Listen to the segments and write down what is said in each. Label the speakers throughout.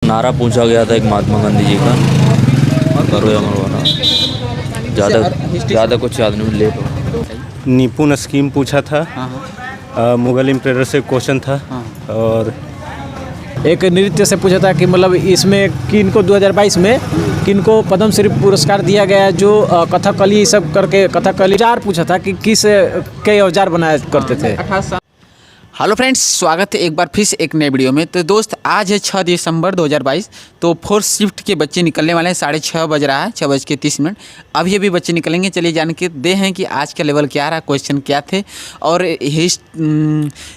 Speaker 1: नारा पूछा गया था एक महात्मा गांधी जी का, करो या मरो वाला। ज़्यादा कुछ याद नहीं, ले
Speaker 2: निपुण स्कीम पूछा था। मुगल एम्परर से क्वेश्चन था। और
Speaker 3: एक नृत्य से पूछा था कि मतलब इसमें किनको 2022 में किनको पद्म श्री पुरस्कार दिया गया है, जो कथकली सब करके कथकली औजार पूछा था कि किस कई औजार बनाया करते थे।
Speaker 4: हेलो फ्रेंड्स, स्वागत है एक बार फिर से एक नए वीडियो में। तो दोस्त, आज है 6 दिसंबर 2022। तो फोर्थ शिफ्ट के बच्चे निकलने वाले हैं। 6:30 बज रहा है, 6:30। अभी अभी बच्चे निकलेंगे। चलिए जान के दे हैं कि आज का लेवल क्या रहा, क्वेश्चन क्या थे, और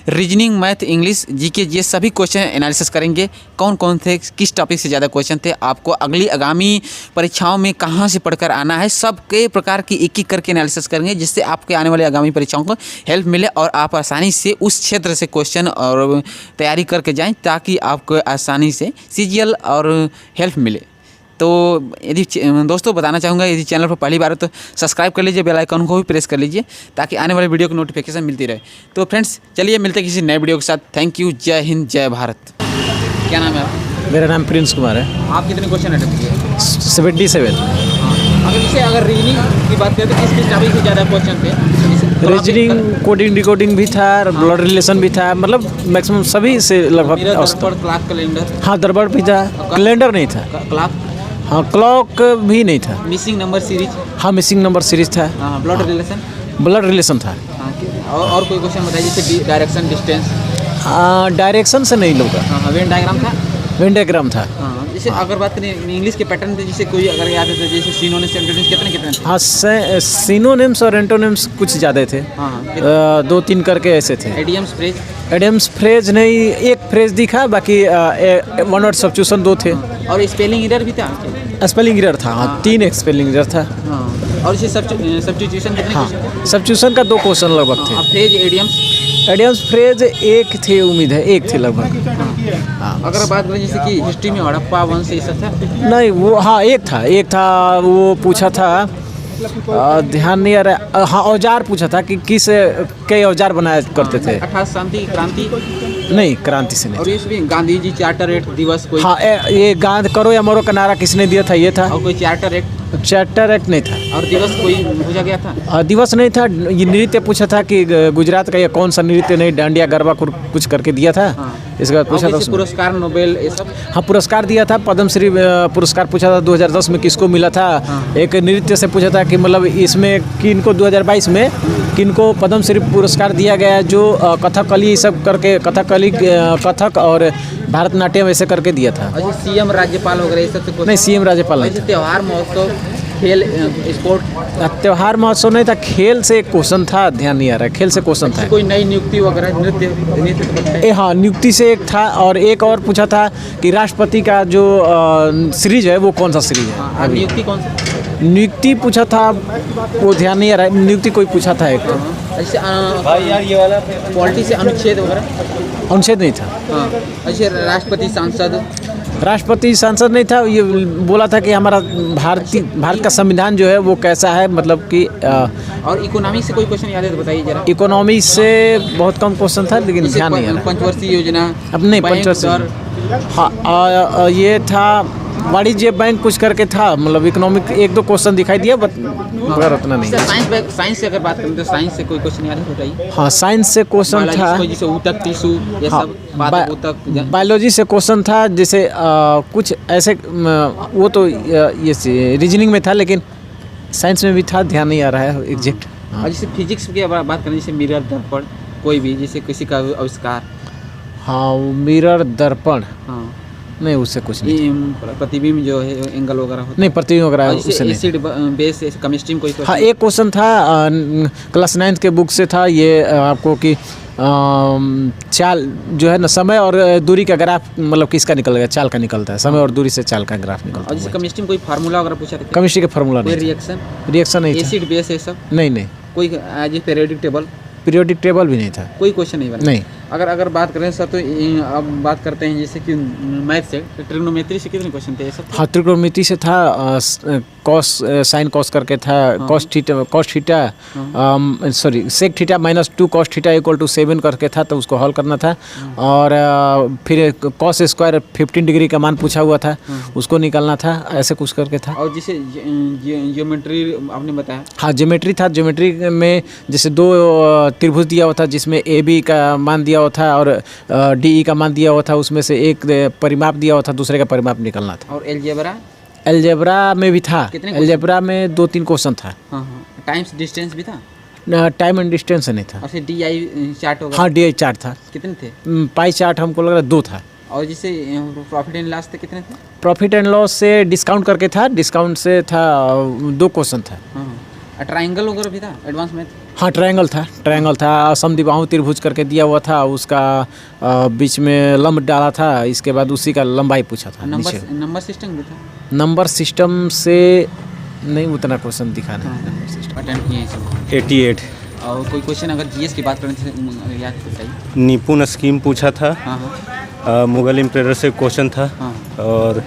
Speaker 4: रीजनिंग, मैथ, इंग्लिश, जीके, ये सभी क्वेश्चन एनालिसिस करेंगे। कौन कौन थे, किस टॉपिक से ज़्यादा क्वेश्चन थे, आपको अगली आगामी परीक्षाओं में कहाँ से पढ़कर आना है, सब कई प्रकार की एक एक करके एनालिसिस करेंगे, जिससे आपके आने वाली आगामी परीक्षाओं को हेल्प मिले और आप आसानी से उस क्षेत्र से क्वेश्चन और तैयारी करके जाएं, ताकि आपको आसानी से सीजीएल और हेल्प मिले। तो यदि दोस्तों बताना चाहूँगा, यदि चैनल पर पहली बार है तो सब्सक्राइब कर लीजिए, बेल आइकन को भी प्रेस कर लीजिए, ताकि आने वाले वीडियो की नोटिफिकेशन मिलती रहे। तो फ्रेंड्स, चलिए मिलते हैं किसी नए वीडियो के साथ। थैंक यू, जय हिंद, जय भारत। क्या नाम है आपका?
Speaker 3: मेरा नाम प्रिंस कुमार है।
Speaker 4: आप कितने क्वेश्चन अटेम्प्ट किए?
Speaker 3: 77।
Speaker 4: अगर रीजनिंग की बात करें तो किस टॉपिक से ज़्यादा क्वेश्चन थे?
Speaker 3: रीजनिंग, कोडिंग, डिकोडिंग भी था, ब्लड रिलेशन भी था, मतलब मैक्सिमम सभी से लगभग।
Speaker 4: Clock, calendar?
Speaker 3: हाँ, दरबार भी था। कैलेंडर नहीं था।
Speaker 4: क्लॉक?
Speaker 3: हाँ, क्लॉक भी नहीं था।
Speaker 4: Missing number series?
Speaker 3: हाँ, मिसिंग नंबर सीरीज था।
Speaker 4: Blood relation?
Speaker 3: ब्लड रिलेशन था।
Speaker 4: और कोई क्वेश्चन बताइए, जैसे डायरेक्शन, डिस्टेंस?
Speaker 3: डायरेक्शन से नहीं लोगा।
Speaker 4: वेन डायग्राम था?
Speaker 3: वेन डायग्राम था।
Speaker 4: जैसे अगर बात करें इंग्लिश के पैटर्न पे, जैसे कोई अगर याद है तो जैसे सिनोनिम्स, एंटोनिम्स कितने थे?
Speaker 3: हाँ, सिनोनिम्स और एंटोनिम्स कुछ ज़्यादा थे। 2-3 करके ऐसे थे।
Speaker 4: Idioms, phrase?
Speaker 3: एडियम्स, फ्रेज नहीं, एक फ्रेज दिखा, बाकी वन वर्ड सब्स्टिट्यूशन 2 थे।
Speaker 4: और स्पेलिंग एरर भी था?
Speaker 3: स्पेलिंग एरर था। हाँ, 3 स्पेलिंग एरर था।
Speaker 4: और इसे सब्स्टिट्यूशन कितने?
Speaker 3: हाँ, सब्स्टिट्यूशन का 2 क्वेश्चन लगभग थे।
Speaker 4: Phrase, idioms?
Speaker 3: एडियम्स, फ्रेज एक थे, उम्मीद है एक थे लगभग।
Speaker 4: हाँ। अगर बात करें जैसे कि हिस्ट्री में हड़प्पा वंश ये सब था? नहीं,
Speaker 3: वो हाँ एक था वो पूछा था, ध्यान नहीं आ रहा। हाँ, औजार पूछा था कि किस कई औजार बनाया करते थे।
Speaker 4: 28 शांति क्रांति?
Speaker 3: नहीं, क्रांति से नहीं।
Speaker 4: और इसमें गांधी जी चार्टर एक्ट दिवस कोई?
Speaker 3: हाँ, ये करो या मरो का नारा किसने दिया था, ये था।
Speaker 4: और कोई चार्टर एक्ट?
Speaker 3: चार्टर एक्ट नहीं था।
Speaker 4: और दिवस कोई पूछा गया था?
Speaker 3: दिवस नहीं था। ये नृत्य पूछा था कि गुजरात का ये कौन सा नृत्य, नहीं, डांडिया, गरबा कुछ करके दिया था। इसका पूछा था।
Speaker 4: पुरस्कार, नोबेल, ये सब?
Speaker 3: हाँ, पुरस्कार दिया था। पद्म श्री पुरस्कार पूछा था 2010 में किसको मिला था। एक नृत्य से पूछा था कि मतलब इसमें किनको 2022 में किनको पद्म श्री पुरस्कार दिया गया है, जो कथकली सब करके कथक और भारतनाट्यम ऐसे करके दिया था।
Speaker 4: अच्छा, सीएम, राज्यपाल वगैरह ये सब? नहीं,
Speaker 3: सीएम, राज्यपाल नहीं।
Speaker 4: त्योहार, महोत्सव, खेल, स्पोर्ट?
Speaker 3: त्योहार महोत्सव नहीं था। खेल से एक क्वेश्चन था, ध्यान नहीं आ रहा है। खेल से क्वेश्चन था।
Speaker 4: कोई नई नियुक्ति वगैरह, नृत्य?
Speaker 3: हाँ, नियुक्ति से एक था। और एक और पूछा था कि राष्ट्रपति का जो सीरीज है वो कौन सा सीरीज है।
Speaker 4: नियुक्ति कौन सा?
Speaker 3: नियुक्ति पूछा था, वो ध्यान नहीं आ रहा है। नियुक्ति कोई पूछा था एक।
Speaker 4: पॉलिटी से अनुच्छेद वगैरह?
Speaker 3: अनुच्छेद नहीं था।
Speaker 4: अच्छा, राष्ट्रपति, सांसद?
Speaker 3: राष्ट्रपति, सांसद नहीं था। ये बोला था कि हमारा भारत का संविधान जो है वो कैसा है, मतलब कि
Speaker 4: और इकोनॉमी से कोई क्वेश्चन याद है तो बताइए जरा।
Speaker 3: इकोनॉमी से बहुत कम क्वेश्चन था, लेकिन ध्यान नहीं आ रहा।
Speaker 4: पंचवर्षीय योजना?
Speaker 3: अब नहीं, पंचवर्षीय। हाँ, ये था वाणिज्य बैंक कुछ करके था, मतलब इकोनॉमिक 1-2 क्वेश्चन दिखाई दिया, मगर उतना नहीं।
Speaker 4: साइंस से अगर बात करें तो साइंस से कोई क्वेश्चन याद है तो बताइए।
Speaker 3: हाँ, साइंस से क्वेश्चन था।
Speaker 4: जैसे ऊतक, टिश्यू, ये सब?
Speaker 3: बायोलॉजी से क्वेश्चन था, जैसे कुछ ऐसे, वो तो ये रीजनिंग में था, लेकिन साइंस में भी था, ध्यान नहीं आ रहा है एग्जैक्ट।
Speaker 4: और जैसे फिजिक्स की बात करें, जैसे मिरर, दर्पण, कोई भी, जैसे किसी का आविष्कार?
Speaker 3: हाँ, मिरर, दर्पण।
Speaker 4: हाँ,
Speaker 3: नहीं, उससे कुछ नहीं।
Speaker 4: प्रतिबिंब जो है, एंगल वगैरह होता?
Speaker 3: नहीं, प्रतिबिंब वगैरह उससे नहीं।
Speaker 4: एसिड बेस, केमिस्ट्री में कोई?
Speaker 3: हाँ, एक क्वेश्चन था क्लास 9 के बुक से था, ये आपको कि चाल जो है ना, समय और दूरी का ग्राफ, मतलब किसका निकल गया, चाल का निकलता है। समय और दूरी से चाल का ग्राफ निकलता है।
Speaker 4: और जैसे केमिस्ट्री में कोई फार्मूला वगैरह पूछा था?
Speaker 3: केमिस्ट्री का फार्मूला नहीं। रिएक्शन नहीं था।
Speaker 4: एसिड बेस ये सब? नहीं। कोई पीरियोडिक टेबल? पीरियोडिक टेबल भी नहीं था। कोई क्वेश्चन नहीं बना? नहीं। अगर बात करें सर, तो अब बात करते हैं जैसे कि मैथ से, ट्रिग्नोमेट्री से कितने क्वेश्चन थे ये सब?
Speaker 3: हाँ, ट्रिग्नोमेट्री से था कॉस साइन कॉस करके था, cos theta sorry sec theta -2 cos theta = 7 करके था, तो उसको हल करना था। और फिर कॉस स्क्वायर 15 डिग्री का मान पूछा हुआ था, उसको निकालना था, ऐसे कुछ करके था।
Speaker 4: और जिसे ज्योमेट्री आपने बताया।
Speaker 3: हाँ, ज्योमेट्री था। ज्योमेट्री में जैसे दो त्रिभुज दिया हुआ था, जिसमें AB का मान दिया हुआ था और DE का मान दिया हुआ था, उसमें से एक परिमाप दिया हुआ था, दूसरे का परिमाप निकालना था।
Speaker 4: और अलजेब्रा
Speaker 3: अलजेब्रा में भी था,
Speaker 4: कितने
Speaker 3: अलजेब्रा में 2-3 क्वेश्चन था।
Speaker 4: हाँ हाँ, टाइम्स डिस्टेंस भी था।
Speaker 3: टाइम एंड डिस्टेंस नहीं था।
Speaker 4: और फिर DI चार्ट होगा।
Speaker 3: हाँ, DI चार्ट था।
Speaker 4: कितने थे?
Speaker 3: पाई चार्ट हमको लग रहा है 2 था।
Speaker 4: और जिसे प्रॉफिट एंड लॉस थे कितने थे?
Speaker 3: प्रॉफिट एंड लॉस से डिस्काउंट करके था, डिस्काउंट से था 2 क्वेश्चन था।
Speaker 4: हाँ, ट्राइंगल वगैरह भी था एडवांस में?
Speaker 3: हाँ, ट्रायंगल था, समद्विबाहु त्रिभुज करके दिया हुआ था, उसका बीच में लंब डाला था, इसके बाद उसी का लंबाई पूछा था।
Speaker 4: नंबर सिस्टम भी था?
Speaker 3: नंबर सिस्टम से नहीं उतना क्वेश्चन दिखा नहीं। नंबर सिस्टम
Speaker 4: अटेंड किए हैं
Speaker 2: 88।
Speaker 4: और कोई क्वेश्चन अगर GS की बात करें तो याद बताइए।
Speaker 2: निपुण स्कीम पूछा था।
Speaker 4: हाँ हाँ
Speaker 2: मुगल एम्पायर से क्वेश्चन था।
Speaker 4: हाँ।
Speaker 2: और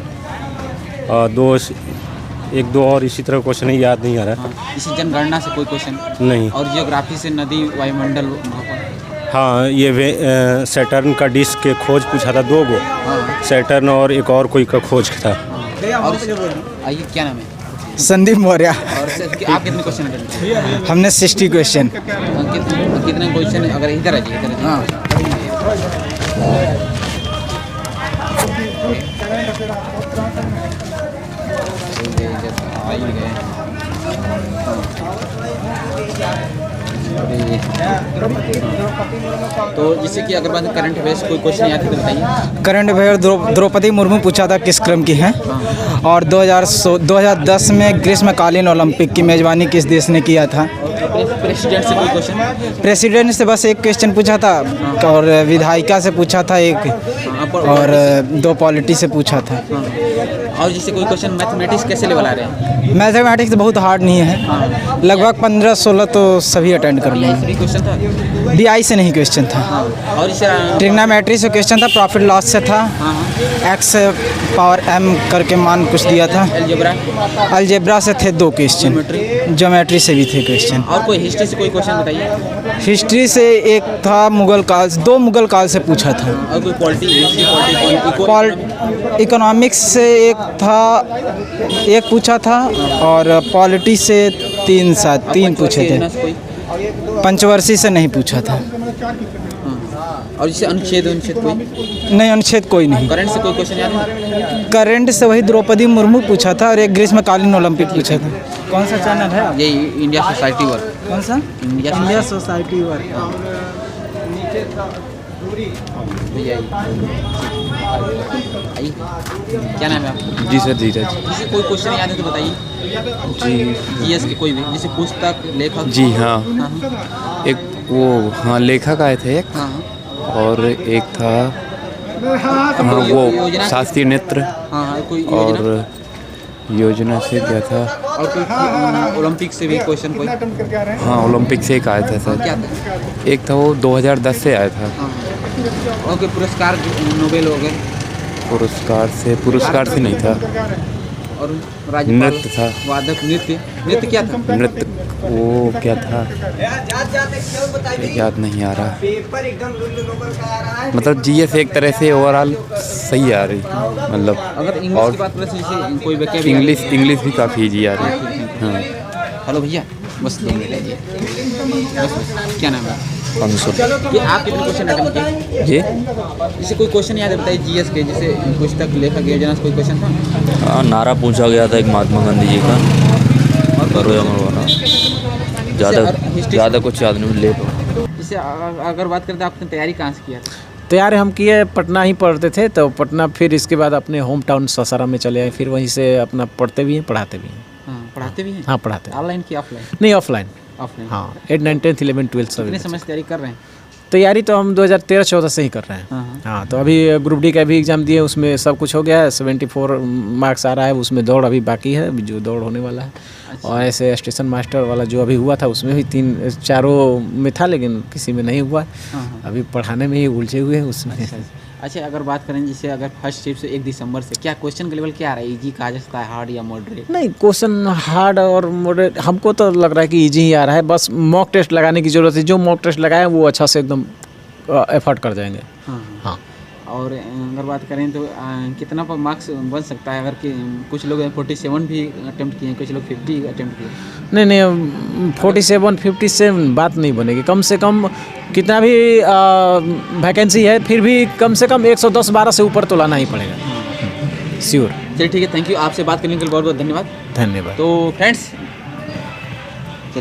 Speaker 2: एक दो और इसी तरह क्वेश्चन है, याद नहीं आ रहा।
Speaker 4: हाँ, इसी जनगणना से कोई क्वेश्चन
Speaker 2: नहीं।
Speaker 4: और जियोग्राफी से नदी वायुमंडल
Speaker 2: हाँ, ये सैटर्न का डिस्क के खोज पूछा था, 2 गो।
Speaker 4: हाँ।
Speaker 2: सैटर्न और एक और कोई का खोज था।
Speaker 4: और आइए, क्या नाम है?
Speaker 5: संदीप मौर्य।
Speaker 4: और आप कितने क्वेश्चन अटेंड किए?
Speaker 5: हमने 60 क्वेश्चन।
Speaker 4: कितने क्वेश्चन अगर इधर आइए, इधर आइए।
Speaker 5: हाँ।
Speaker 4: तो जैसे कि अगर बात करंट अफेयर्स कोई क्वेश्चन याद है तो बताइए।
Speaker 5: करंट अफेयर द्रौपदी मुर्मू पूछा था किस क्रम की हैं। और 2010 में ग्रीष्मकालीन ओलंपिक की मेजबानी किस देश ने किया था।
Speaker 4: प्रेसिडेंट से कोई क्वेश्चन?
Speaker 5: प्रेसिडेंट से बस एक क्वेश्चन पूछा था, और विधायिका से पूछा था एक, और 2 पॉलिटी से पूछा था।
Speaker 4: और जैसे कोई क्वेश्चन मैथमेटिक्स कैसे लेवल आ रहे हैं?
Speaker 5: मैथमेटिक्स बहुत हार्ड नहीं है, लगभग 15-16 तो सभी अटेंड कर लिए।
Speaker 4: भी क्वेश्चन था?
Speaker 5: DI से नहीं क्वेश्चन था।
Speaker 4: और इसे
Speaker 5: ट्रिग्नोमेट्री से क्वेश्चन था, प्रॉफिट लॉस से था, x पावर m करके मान कुछ दिया था। अलजेब्रा से थे 2 क्वेश्चन, ज्योमेट्री से भी थे क्वेश्चन।
Speaker 4: और कोई हिस्ट्री से कोई क्वेश्चन बताइए।
Speaker 5: हिस्ट्री से एक था मुगल काल, 2 मुगल काल से पूछा था।
Speaker 4: और कोई पॉलिटी
Speaker 5: इकोनॉमिक्स से एक था, एक पूछा था, और पॉलिटी से 3 पूछे थे। पंचवर्षी से नहीं पूछा था।
Speaker 4: और जैसे अनुच्छेद कोई?
Speaker 5: नहीं, अनुच्छेद कोई नहीं।
Speaker 4: करंट से कोई क्वेश्चन याद है?
Speaker 5: करंट से वही द्रौपदी मुर्मू पूछा था, और एक ग्रीष्मकालीन ओलंपिक पूछा था। कौन सा चैनल है?
Speaker 4: ये इंडिया सोसाइटी वर्क।
Speaker 5: कौन सा?
Speaker 4: India
Speaker 5: society work.
Speaker 4: क्या नाम है आपका?
Speaker 1: जी सर, धीरज।
Speaker 4: किसी कोई क्वेश्चन याद है तो बताइए।
Speaker 1: जी
Speaker 4: GS के कोई भी, जैसे पुस्तक, लेखक।
Speaker 1: जी हाँ,
Speaker 4: हाँ
Speaker 1: एक वो हाँ लेखक आए थे एक,
Speaker 4: हाँ।
Speaker 1: और एक था हाँ वो शास्त्रीय नृत्य,
Speaker 4: हाँ, कोई
Speaker 1: और योजना से क्या था,
Speaker 4: और कोई ओलंपिक से भी क्वेश्चन कोई?
Speaker 1: हाँ ओलंपिक से एक आया था सर।
Speaker 4: क्या था?
Speaker 1: एक था वो 2010 से आया था।
Speaker 4: हाँ। और कोई पुरस्कार, नोबेल हो गए?
Speaker 1: पुरस्कार से नहीं था।
Speaker 4: और राज्यपाल?
Speaker 1: नृत्य था।
Speaker 4: वादक, नृत्य क्या था?
Speaker 1: नृत्य वो क्या था, याद नहीं आ रहा। मतलब GS एक तरह से ओवरऑल सही आ रही, मतलब।
Speaker 4: अगर इंग्लिश की बात करें तो जैसे कोई वैकेबलरी?
Speaker 1: इंग्लिश भी काफ़ी ईजी आ रही है। हाँ।
Speaker 4: हेलो भैया, बस 2 मिनट लीजिए। बस क्या नाम है?
Speaker 1: 500।
Speaker 4: ये आप कितने क्वेश्चन अटेंड किए?
Speaker 1: जी
Speaker 4: जैसे कोई क्वेश्चन याद है बताइए GS के, जैसे पुस्तक, लेखक, योजना से कोई क्वेश्चन था?
Speaker 1: हाँ, नारा पूछा गया था एक महात्मा गांधी जी का, करो या मरो वाला। ज़्यादा कुछ याद नहीं, लेट हो।
Speaker 4: जैसे अगर बात करते हैं, आपने तैयारी कहाँ से किया था?
Speaker 3: तैयारी हम किए, पटना ही पढ़ते थे, तो पटना, फिर इसके बाद अपने होम टाउन सासाराम में चले आए, फिर वहीं से अपना पढ़ते भी हैं, पढ़ाते भी हैं।
Speaker 4: हाँ, पढ़ाते भी हैं?
Speaker 3: हाँ, पढ़ाते हैं।
Speaker 4: ऑनलाइन की ऑफलाइन?
Speaker 3: नहीं, ऑफलाइन।
Speaker 4: ऑफलाइन।
Speaker 3: हाँ, 8, 9, 10, 11, 12 सब।
Speaker 4: कितने समय से तैयारी कर रहे हैं?
Speaker 3: तैयारी तो हम 2013-14 से ही कर रहे हैं। हाँ, तो अभी ग्रुप डी का भी एग्ज़ाम दिए, उसमें सब कुछ हो गया है, 74 मार्क्स आ रहा है, उसमें दौड़ अभी बाकी है, अभी जो दौड़ होने वाला है। अच्छा। और ऐसे स्टेशन मास्टर वाला जो अभी हुआ था, उसमें भी 3-4 में था, लेकिन किसी में नहीं हुआ। अभी पढ़ाने में ही उलझे हुए हैं उसमें।
Speaker 4: अच्छा। अच्छा, अगर बात करें जैसे अगर फर्स्ट शिफ्ट से 1 दिसंबर से क्या क्वेश्चन का लेवल क्या आ रहा है, इजी कहा जा सकता है, हार्ड या मॉडरेट?
Speaker 3: नहीं, क्वेश्चन हार्ड और मॉडरेट हमको तो लग रहा है कि इजी ही आ रहा है, बस मॉक टेस्ट लगाने की ज़रूरत है। जो मॉक टेस्ट लगाए वो अच्छा से एकदम एफर्ट कर जाएंगे। हाँ।
Speaker 4: और अगर बात करें तो कितना पर मार्क्स बन सकता है? अगर कि कुछ लोग 47 भी अटेम्प्ट किए हैं, कुछ लोग 50 अटेम्प्ट किए।
Speaker 3: नहीं 47 50 से बात नहीं बनेगी। कम से कम कितना भी वैकेंसी है फिर भी कम से कम 110-12 से ऊपर तो लाना ही पड़ेगा। श्योर।
Speaker 4: चलिए ठीक है, थैंक यू। आपसे बात करने के लिए बहुत बहुत धन्यवाद।
Speaker 3: धन्यवाद।
Speaker 4: तो फ्रेंड्स,